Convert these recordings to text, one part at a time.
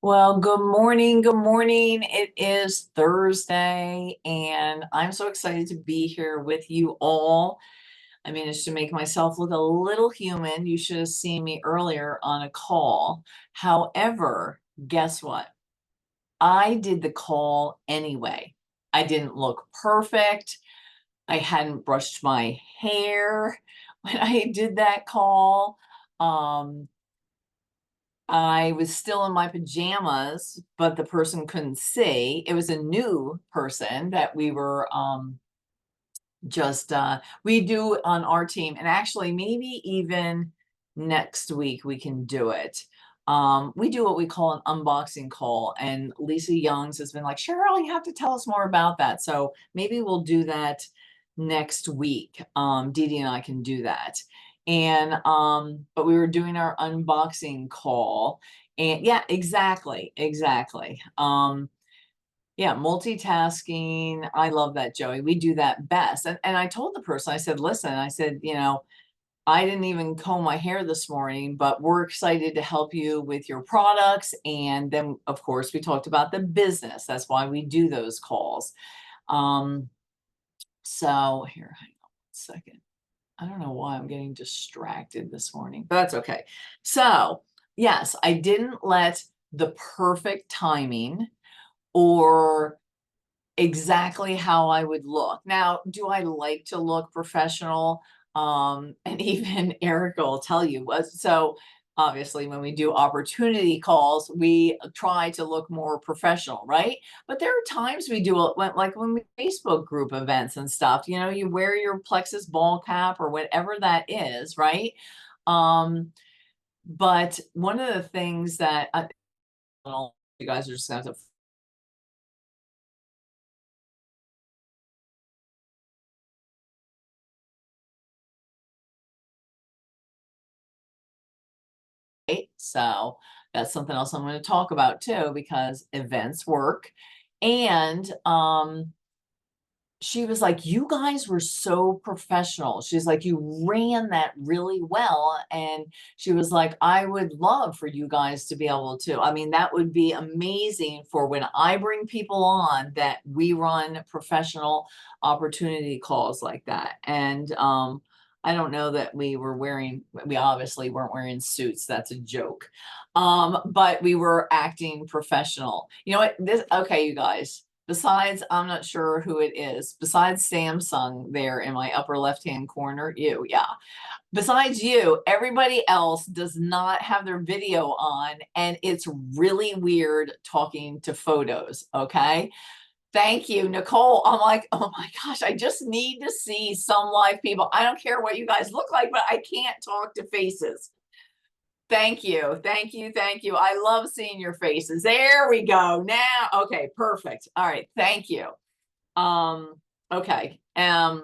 Well, good morning. Good morning. It is Thursday, and I'm so excited to be here with you all. I managed to make myself look a little human. You should have seen me earlier on a call. However, guess what? I did the call anyway. I didn't look perfect. I hadn't brushed my hair when I did that call. Um, I was still in my pajamas, but the person couldn't see. It was a new person that we were just we do on our team, and actually maybe even next week we can do it. We do what we call an unboxing call, and Lisa Youngs has been like, Cheryl, you have to tell us more about that. So maybe we'll do that next week. Dee Dee and I can do that. And but we were doing our unboxing call, and yeah, exactly. Yeah, multitasking. I love that, Joey. We do that best. And I told the person, I said, listen, I said, I didn't even comb my hair this morning, but we're excited to help you with your products. And then, of course, we talked about the business. That's why we do those calls. Um, so here, hang on 1 second. I don't know why I'm getting distracted this morning, but that's okay. So, yes, I didn't let the perfect timing or exactly how I would look. Now, do I like to look professional? And even Erica will tell you. So obviously when we do opportunity calls, we try to look more professional, right? But there are times we do it like when we Facebook group events and stuff, you wear your Plexus ball cap or whatever that is, right? But one of the things that you guys are just gonna have to right? So that's something else I'm going to talk about too, because events work. And she was like, you guys were so professional. She's like, you ran that really well. And she was like, I would love for you guys to be able to. I mean, that would be amazing for when I bring people on that we run professional opportunity calls like that. And I don't know that we obviously weren't wearing suits. That's a joke. But we were acting professional. You know what? Okay, you guys. Besides, I'm not sure who it is. Besides Samsung there in my upper left-hand corner, you, yeah. Besides you, everybody else does not have their video on, and it's really weird talking to photos, okay? Thank you, Nicole. I'm like, oh my gosh, I just need to see some live people. I don't care what you guys look like, but I can't talk to faces. Thank you. Thank you. Thank you. I love seeing your faces. There we go. Now, okay, perfect. All right. Thank you. Okay. All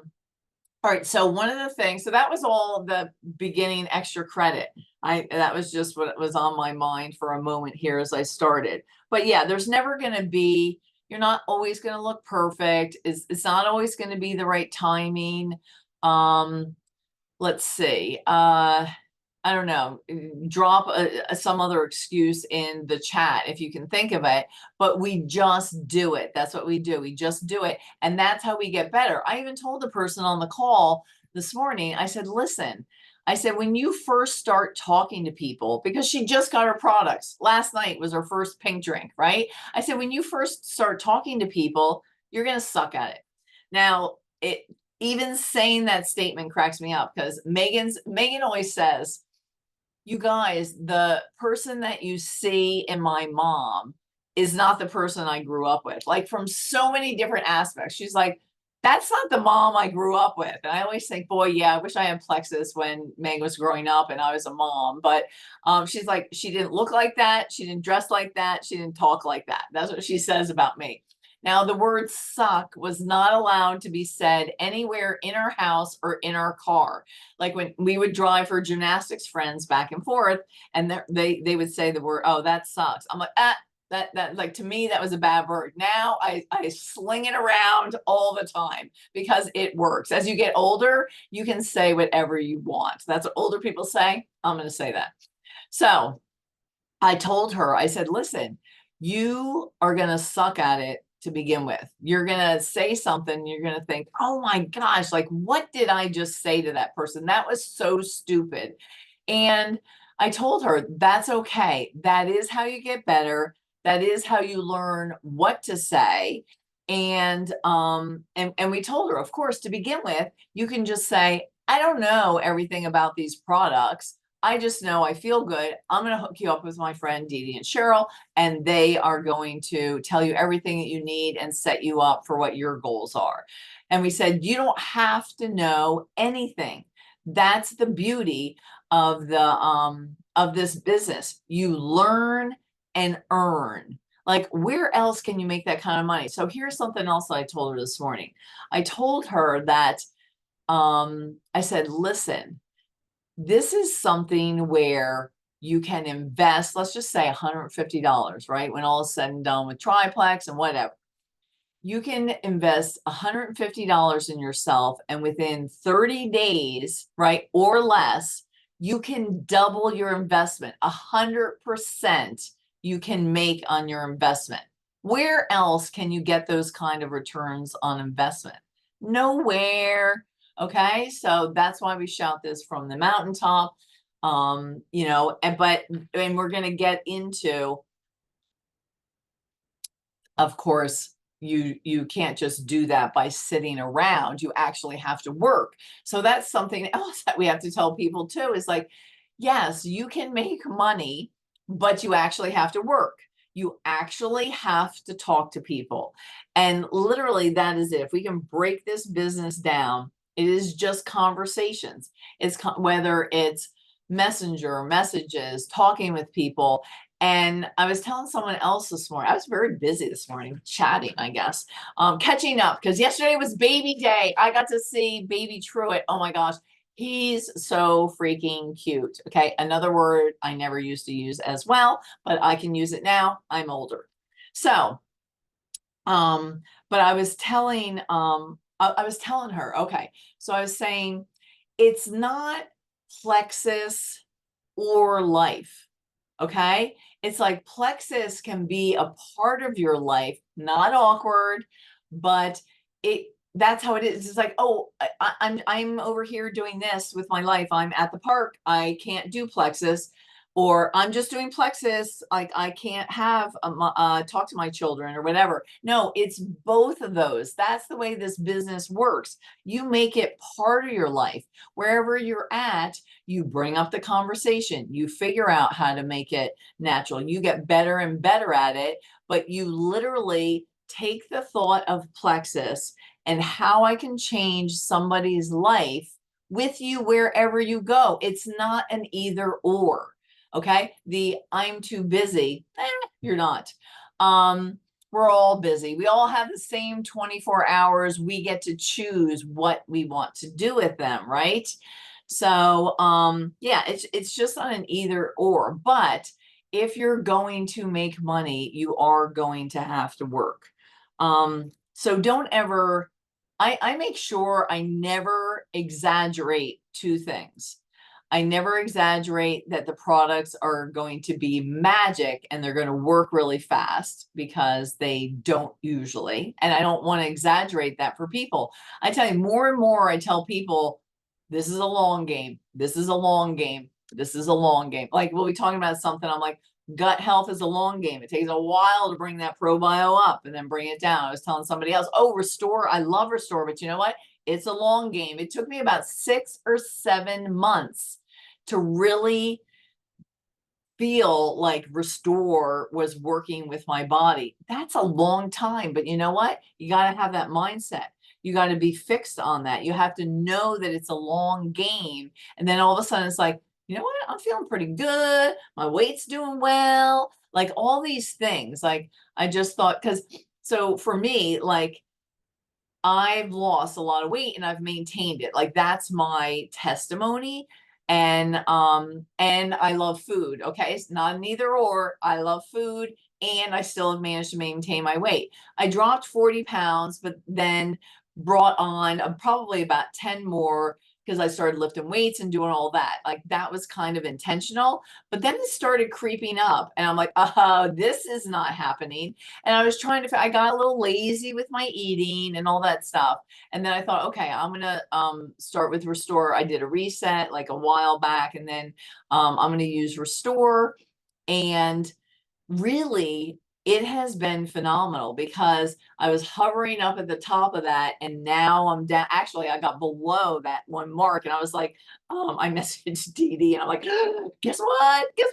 right. So one of the things, so that was all the beginning extra credit. That was just what was on my mind for a moment here as I started. But yeah, there's never going to be, you're not always going to look perfect. It's not always going to be the right timing. Let's see. I don't know, drop some other excuse in the chat if you can think of it, but we just do it. That's what we do. We just do it. And that's how we get better. I even told the person on the call this morning, I said, listen, I said, when you first start talking to people, because she just got her products, last night was her first pink drink, right? I said, when you first start talking to people, you're going to suck at it. Now, even saying that statement cracks me up because Megan always says, you guys, the person that you see in my mom is not the person I grew up with, like from so many different aspects. She's like, that's not the mom I grew up with. And I always think, boy, yeah, I wish I had Plexus when Meg was growing up and I was a mom. But she's like, she didn't look like that. She didn't dress like that. She didn't talk like that. That's what she says about me. Now, the word suck was not allowed to be said anywhere in our house or in our car. Like when we would drive for gymnastics friends back and forth, and they would say the word, oh, that sucks. I'm like, that like to me, that was a bad word. Now I sling it around all the time because it works. As you get older, you can say whatever you want. That's what older people say. I'm going to say that. So I told her, I said, listen, you are going to suck at it to begin with. You're going to say something, you're going to think, oh my gosh, like, what did I just say to that person? That was so stupid. And I told her, that's okay. That is how you get better. That is how you learn what to say. And we told her, of course, to begin with, you can just say, I don't know everything about these products. I just know I feel good. I'm going to hook you up with my friend Dee Dee and Cheryl, and they are going to tell you everything that you need and set you up for what your goals are. And we said, you don't have to know anything. That's the beauty of this business. You learn and earn. Like, where else can you make that kind of money? So here's something else that I told her this morning. I told her that I said, listen, this is something where you can invest, let's just say $150, right? When all is said and done with triplex and whatever. You can invest $150 in yourself, and within 30 days, right, or less, you can double your investment. 100% you can make on your investment. Where else can you get those kind of returns on investment? Nowhere. Okay, so that's why we shout this from the mountaintop. You know, and we're going to get into, of course, you can't just do that by sitting around. You actually have to work. So that's something else that we have to tell people too, is like, yes, you can make money, but you actually have to work. You actually have to talk to people. And literally, that is it. If we can break this business down, it is just conversations. It's whether it's messenger messages, talking with people. And I was telling someone else this morning, I was very busy this morning chatting, I guess, catching up, because yesterday was baby day. I got to see baby Truett. Oh my gosh, he's so freaking cute. Okay, another word I never used to use as well, but I can use it now. I'm older. So, but I was telling, I was telling her, okay, so I was saying, it's not plexus or life. Okay. It's like plexus can be a part of your life, not awkward, but that's how it is. It's like, oh, I'm over here doing this with my life. I'm at the park. I can't do plexus, or I'm just doing plexus. Like, I can't have talk to my children or whatever. No, it's both of those. That's the way this business works. You make it part of your life. Wherever you're at, you bring up the conversation. You figure out how to make it natural. You get better and better at it, but you literally take the thought of plexus and how I can change somebody's life with you wherever you go. It's not an either or. Okay. The I'm too busy. You're not. We're all busy. We all have the same 24 hours. We get to choose what we want to do with them, right? So, yeah, it's just not an either or, but if you're going to make money, you are going to have to work. So don't ever, I make sure I never exaggerate two things. I never exaggerate that the products are going to be magic and they're going to work really fast, because they don't usually. And I don't want to exaggerate that for people. I tell you, more and more, I tell people, this is a long game. This is a long game. This is a long game. Like, we'll be talking about something. I'm like, gut health is a long game. It takes a while to bring that ProBio up and then bring it down. I was telling somebody else, oh, Restore. I love Restore, but you know what? It's a long game. It took me about 6 or 7 months to really feel like Restore was working with my body. That's a long time, but you know what? You got to have that mindset. You got to be fixed on that. You have to know that it's a long game. And then all of a sudden it's like, you know what? I'm feeling pretty good. My weight's doing well. Like, all these things. Like, I just thought, because so for me, like, I've lost a lot of weight and I've maintained it. Like, that's my testimony. And I love food. Okay. It's not an either or. I love food and I still have managed to maintain my weight. I dropped 40 pounds, but then brought on probably about 10 more, because I started lifting weights and doing all that. Like that was kind of intentional, but then it started creeping up and I'm like, this is not happening. And I was trying to, I got a little lazy with my eating and all that stuff. And then I thought, okay, I'm going to start with Restore. I did a reset like a while back, and then I'm going to use Restore. And really, it has been phenomenal because I was hovering up at the top of that and now I'm down. Actually, I got below that one mark and I was like, I messaged Dee Dee and I'm like, guess what? Guess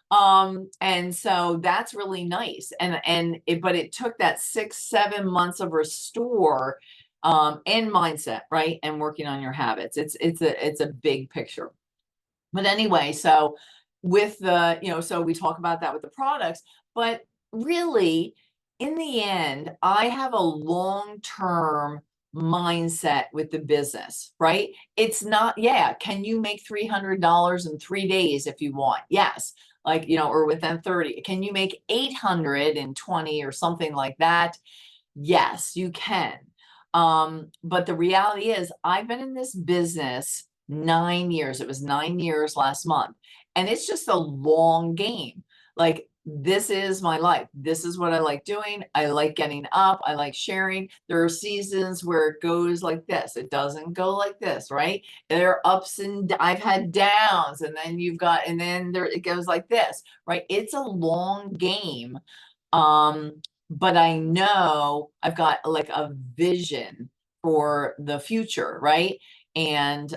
what? And so that's really nice. But it took that 6-7 months of Restore and mindset, right? And working on your habits. It's a big picture. But anyway, so with the, so we talk about that with the products, but really in the end, I have a long-term mindset with the business, right? It's not, yeah, can you make $300 in 3 days if you want? Yes. Like, or within 30. Can you make 820 or something like that? Yes, you can. But the reality is I've been in this business 9 years. It was 9 years last month. And it's just a long game. Like, this is my life. This is what I like doing. I like getting up. I like sharing. There are seasons where it goes like this. It doesn't go like this, right? There are ups and I've had downs, and then and then it goes like this, right? It's a long game. But I know I've got like a vision for the future, right? And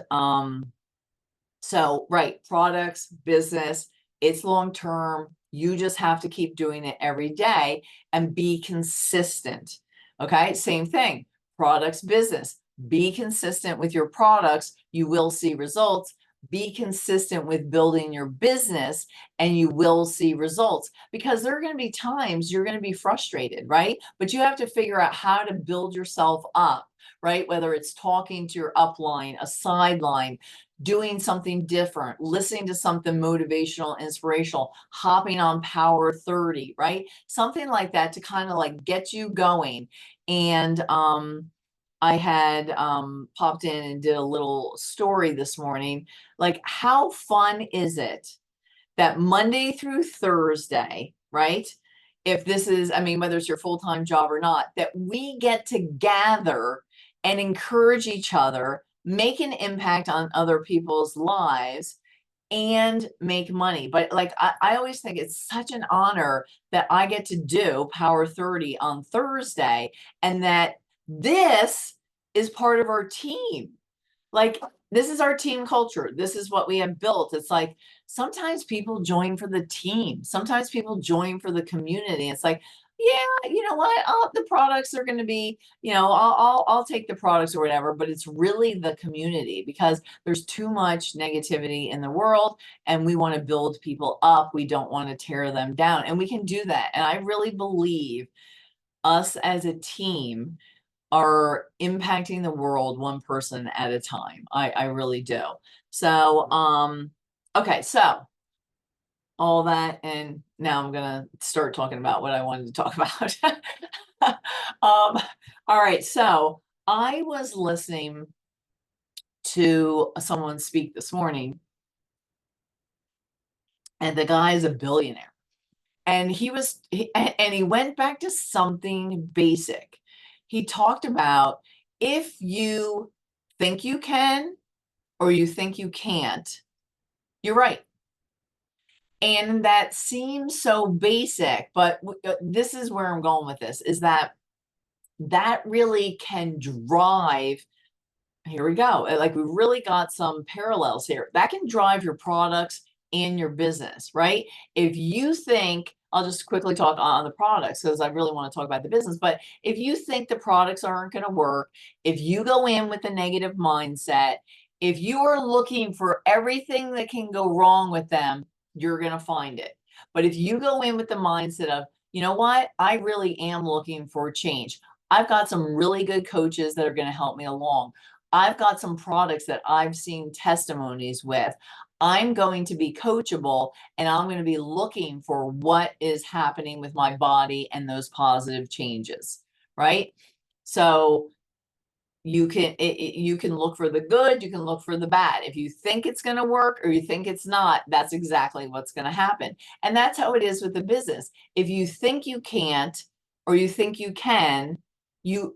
so, right, products, business, it's long term. You just have to keep doing it every day and be consistent. Okay, same thing. Products, business, be consistent with your products. You will see results. Be consistent with building your business and you will see results, because there are going to be times you're going to be frustrated, right? But you have to figure out how to build yourself up, right? Whether it's talking to your upline, a sideline, doing something different, listening to something motivational, inspirational, hopping on Power 30, right? Something like that to kind of like get you going. And I had popped in and did a little story this morning. Like, how fun is it that Monday through Thursday, right? If this is, I mean, whether it's your full-time job or not, that we get to gather and encourage each other, make an impact on other people's lives, and make money. But like, I always think it's such an honor that I get to do Power 30 on Thursday, and that this is part of our team. Like, this is our team culture. This is what we have built. It's like, sometimes people join for the team. Sometimes people join for the community. It's like, yeah, you know what? The products are going to be, I'll take the products or whatever, but it's really the community, because there's too much negativity in the world and we want to build people up. We don't want to tear them down, and we can do that. And I really believe us as a team are impacting the world one person at a time. I really do. So, okay, so all that, and now I'm gonna start talking about what I wanted to talk about. All right, so I was listening to someone speak this morning, and the guy is a billionaire, and he went back to something basic. He talked about, if you think you can or you think you can't, you're right. And that seems so basic, but this is where I'm going with this, is that really can drive. Here we go. Like, we really got some parallels here. That can drive your products and your business, right? If you think, I'll just quickly talk on the products because I really want to talk about the business, but if you think the products aren't going to work, if you go in with a negative mindset, if you are looking for everything that can go wrong with them, you're going to find it. But if you go in with the mindset of, you know what, I really am looking for change. I've got some really good coaches that are going to help me along. I've got some products that I've seen testimonies with. I'm going to be coachable, and I'm going to be looking for what is happening with my body and those positive changes, right? So you can look for the good, you can look for the bad. If you think it's going to work or you think it's not, that's exactly what's going to happen. And that's how it is with the business. If you think you can't or you think you can,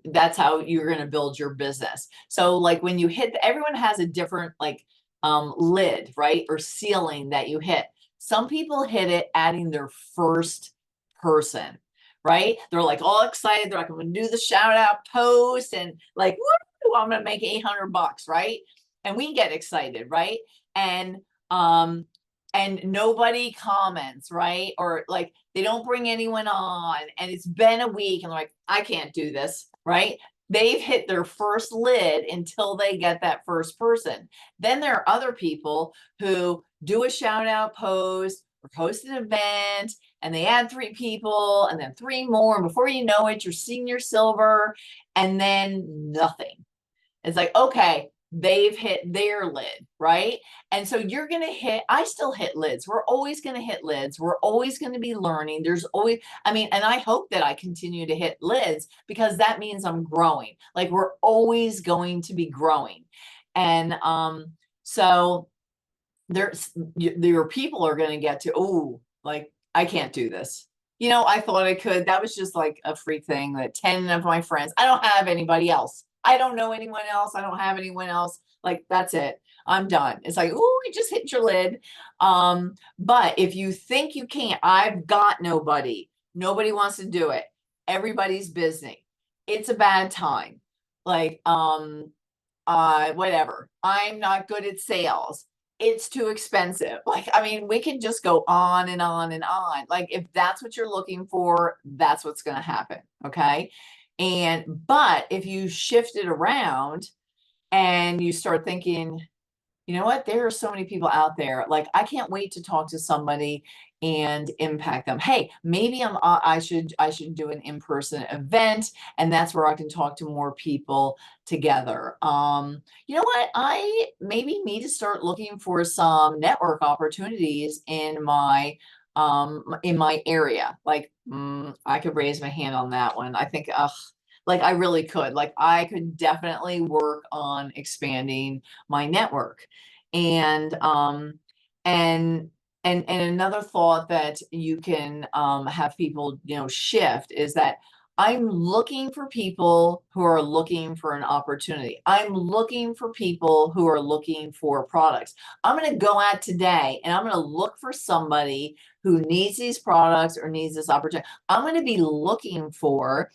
that's how you're going to build your business. So like when you hit, everyone has a different like lid, right? Or ceiling that you hit. Some people hit it adding their first person, right? They're like all excited. They're like, I'm going to do the shout out post and like, woo, I'm going to make $800, right? And we get excited, right? Um, and nobody comments, right? Or like they don't bring anyone on and it's been a week and they're like, I can't do this, right? They've hit their first lid until they get that first person. Then there are other people who do a shout out post or post an event and they add 3 people and then 3 more. And before you know it, you're senior silver and then nothing. It's like, okay, they've hit their lid, right? And so you're going to hit, I still hit lids. We're always going to hit lids. We're always going to be learning. There's always, I mean, and I hope that I continue to hit lids because that means I'm growing. Like we're always going to be growing. And so your people are going to get to, oh, like, I can't do this. You know, I thought I could. That was just like a freak thing that 10 of my friends, I don't have anybody else. I don't know anyone else. I don't have anyone else. Like, that's it. I'm done. It's like, oh, you just hit your lid. But if you think you can't, I've got nobody. Nobody wants to do it. Everybody's busy. It's a bad time. Like, whatever. I'm not good at sales. It's too expensive. Like, I mean, we can just go on and on and on. Like, if that's what you're looking for, that's what's going to happen. Okay. But if you shift it around and you start thinking, you know what? There are so many people out there. Like, I can't wait to talk to somebody and impact them. Hey, maybe I should do an in-person event, and that's where I can talk to more people together. You know what? I maybe need to start looking for some network opportunities in my area. Like, I could raise my hand on that one. I think, like I really could. Like I could definitely work on expanding my network. And and and another thought that you can have people, you know, shift is that I'm looking for people who are looking for an opportunity. I'm looking for people who are looking for products. I'm going to go out today and I'm going to look for somebody who needs these products or needs this opportunity. I'm going to be looking for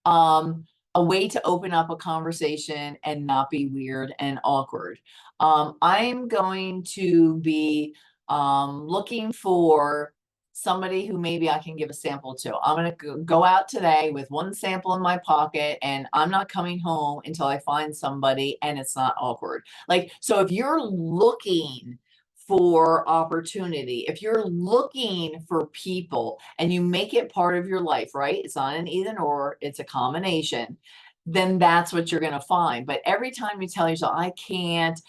a way to open up a conversation and not be weird and awkward. I'm going to be looking for somebody who maybe I can give a sample to. I'm going to go out today with one sample in my pocket and I'm not coming home until I find somebody and it's not awkward. Like, so if you're looking for opportunity, if you're looking for people and you make it part of your life, right? It's not an either or, it's a combination. Then that's what you're going to find. But every time you tell yourself, I can't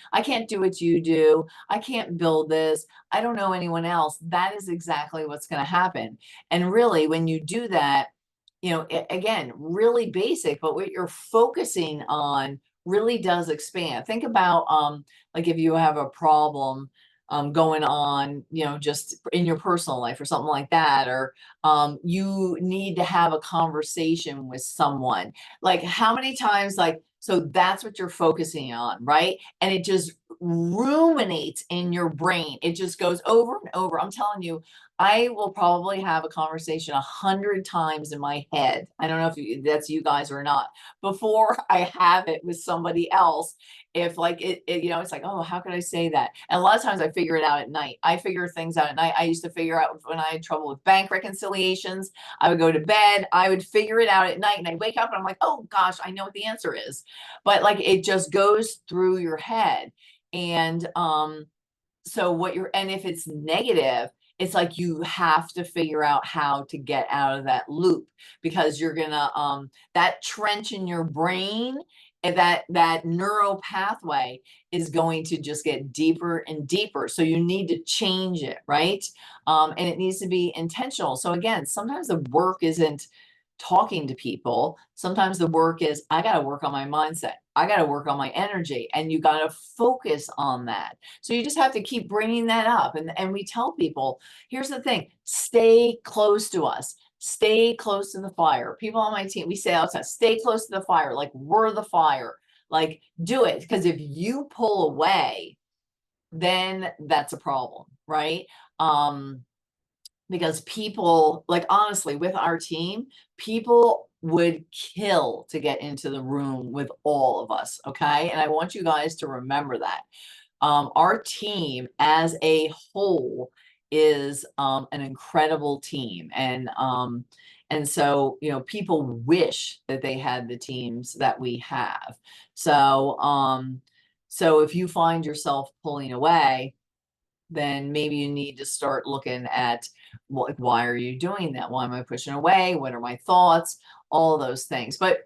do what you do, I can't build this, I don't know anyone else, that is exactly what's going to happen. And really, when you do that, you know, again, really basic, but what you're focusing on really does expand. Think about like if you have a problem going on, you know, just in your personal life or something like that, or you need to have a conversation with someone. Like how many times, like, so that's what you're focusing on, right? And it just ruminates in your brain. It just goes over and over. I'm telling you, I will probably have a conversation 100 times in my head. I don't know if that's you guys or not, before I have it with somebody else. If like you know, it's like, oh, how could I say that? And a lot of times I figure it out at night. I figure things out at night. I used to figure out when I had trouble with bank reconciliations. I would go to bed, I would figure it out at night, and I wake up and I'm like, oh gosh, I know what the answer is. But like it just goes through your head. And so what you're, and if it's negative, it's like you have to figure out how to get out of that loop, because you're gonna that trench in your brain and that neural pathway is going to just get deeper and deeper. So you need to change it, right? And it needs to be intentional. So again, sometimes the work isn't talking to people. Sometimes the work is, I got to work on my mindset. I got to work on my energy, and you got to focus on that. So you just have to keep bringing that up. And we tell people, here's the thing, stay close to us. Stay close to the fire. People on my team, we say outside, stay close to the fire. Like, we're the fire. Like, do it. Because if you pull away, then that's a problem, right? Because people, like, honestly, with our team, people would kill to get into the room with all of us, okay? And I want you guys to remember that. Our team as a whole is an incredible team. And so, people wish that they had the teams that we have. So if you find yourself pulling away, then maybe you need to start looking at why are you doing that? Why am I pushing away? What are my thoughts? All those things. But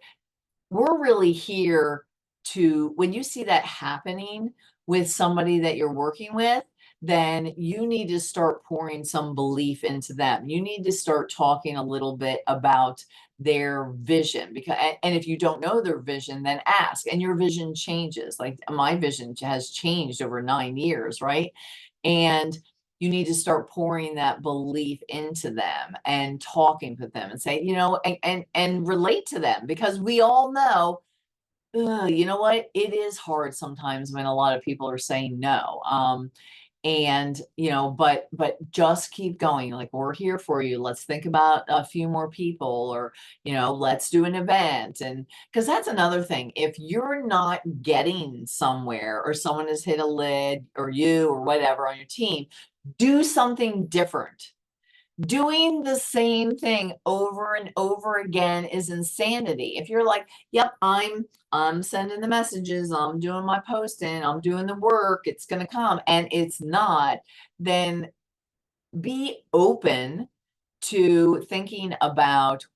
we're really here to, when you see that happening with somebody that you're working with, then you need to start pouring some belief into them. You need to start talking a little bit about their vision, because, and if you don't know their vision, then ask. And your vision changes. Like, my vision has changed over 9 years, right? And you need to start pouring that belief into them and talking with them and say, and relate to them, because we all know, you know what? It is hard sometimes when a lot of people are saying no. And but just keep going. Like, we're here for you. Let's think about a few more people, or let's do an event. And because that's another thing, if you're not getting somewhere, or someone has hit a lid, or you or whatever on your team, do something different. Doing the same thing over and over again is insanity. If you're like, yep, I'm sending the messages, I'm doing my posting, I'm doing the work, it's going to come, and it's not, then be open to thinking about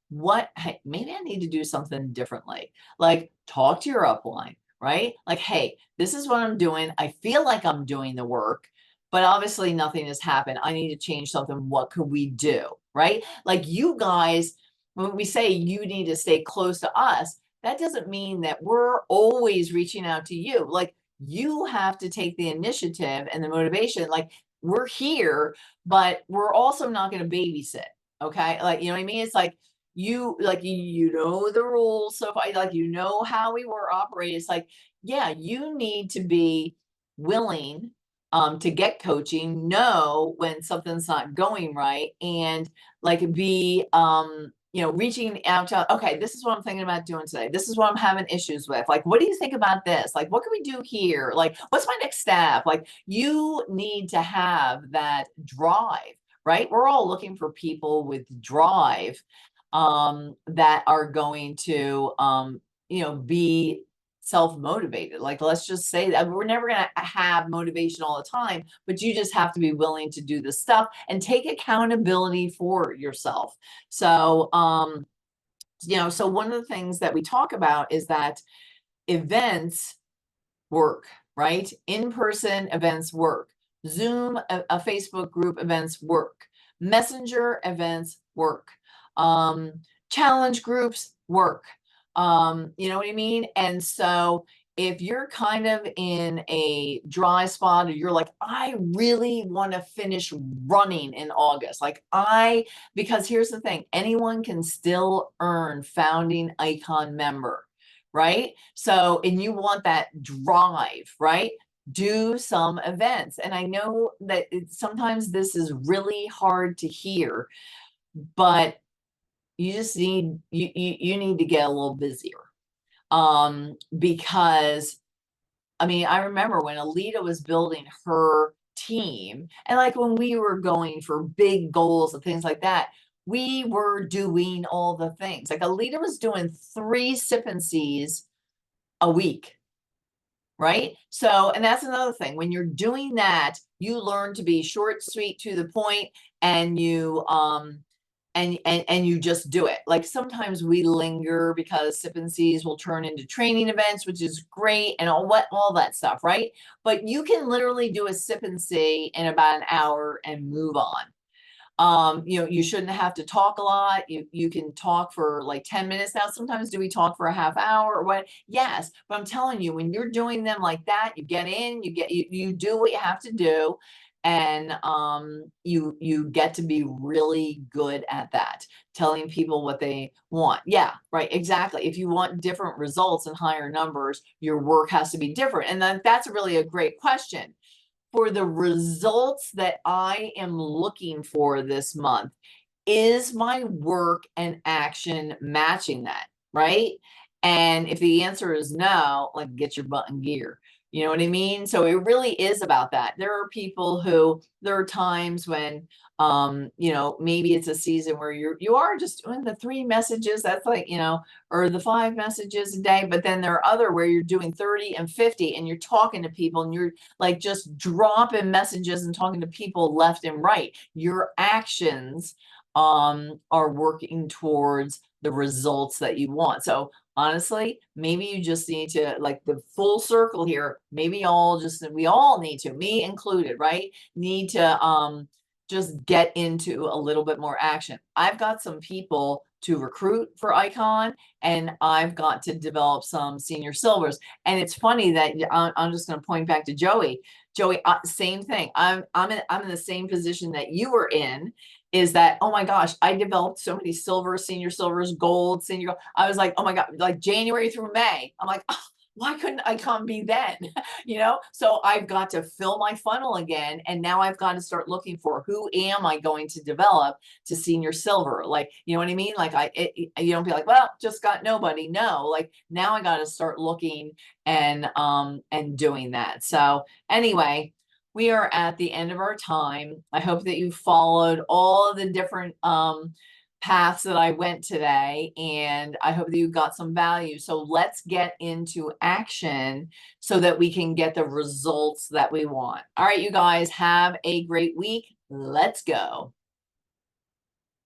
hey, maybe I need to do something differently. Like, talk to your upline, right? Like, hey, this is what I'm doing. I feel like I'm doing the work, but obviously nothing has happened. I need to change something. What could we do? Right? Like, you guys, when we say you need to stay close to us, that doesn't mean that we're always reaching out to you. Like, you have to take the initiative and the motivation. Like, we're here, but we're also not going to babysit. Okay. Like, you know what I mean? It's like, you know the rules. So if how we were operating, it's like, yeah, you need to be willing to get coaching, know when something's not going right, and like be reaching out to, okay, this is what I'm thinking about doing today. This is what I'm having issues with. Like, what do you think about this? Like, what can we do here? Like, what's my next step? Like, you need to have that drive, right? We're all looking for people with drive that are going to be self-motivated. Like, let's just say that we're never going to have motivation all the time, but you just have to be willing to do the stuff and take accountability for yourself. So so one of the things that we talk about is that events work, right? In-person events work. Zoom, a Facebook group events work. Messenger events work. Challenge groups work. You know what I mean? And so if you're kind of in a dry spot, or you're like, I really want to finish running in August, because here's the thing, anyone can still earn founding icon member, right? So, and you want that drive, right? Do some events. And I know that sometimes this is really hard to hear, but you just you need to get a little busier. Because I remember when Alita was building her team, and like when we were going for big goals and things like that, we were doing all the things. Like, Alita was doing 3 sip and sees a week, right? So, and that's another thing. When you're doing that, you learn to be short, sweet, to the point, and you and you just do it. Like, sometimes we linger because sip and sees will turn into training events, which is great, and all that stuff, right? But you can literally do a sip and see in about an hour and move on. You shouldn't have to talk a lot. You can talk for like 10 minutes. Now, sometimes do we talk for a half hour or what? Yes, but I'm telling you, when you're doing them like that, you get in, you do what you have to do, and you get to be really good at that, telling people what they want. Yeah, right, exactly. If you want different results and higher numbers, your work has to be different. And then that's really a great question. For the results that I am looking for this month, is my work and action matching that, right? And if the answer is no, like, get your butt in gear. You know what I mean? So it really is about that. There are times when maybe it's a season where you are just doing the 3 messages, that's like, or the 5 messages a day, but then there are other where you're doing 30 and 50 and you're talking to people and you're like just dropping messages and talking to people left and right. Your actions are working towards the results that you want. So honestly, maybe you just need to, like, the full circle here, maybe we all need to, me included, right? Need to just get into a little bit more action. I've got some people to recruit for Icon, and I've got to develop some senior silvers. And it's funny that I'm just going to point back to Joey. Joey, same thing. I'm in the same position that you were in, is that, oh my gosh, I developed so many silvers, senior silvers, gold, senior gold. I was like, oh my God, like January through May. I'm like, oh, why couldn't Icon be then? So I've got to fill my funnel again. And now I've got to start looking for, who am I going to develop to senior silver? Like, you know what I mean? Like you don't be like, well, just got nobody. No, like now I got to start looking and doing that. So anyway, we are at the end of our time. I hope that you followed all of the different paths that I went today, and I hope that you got some value. So let's get into action so that we can get the results that we want. All right, you guys, have a great week. Let's go.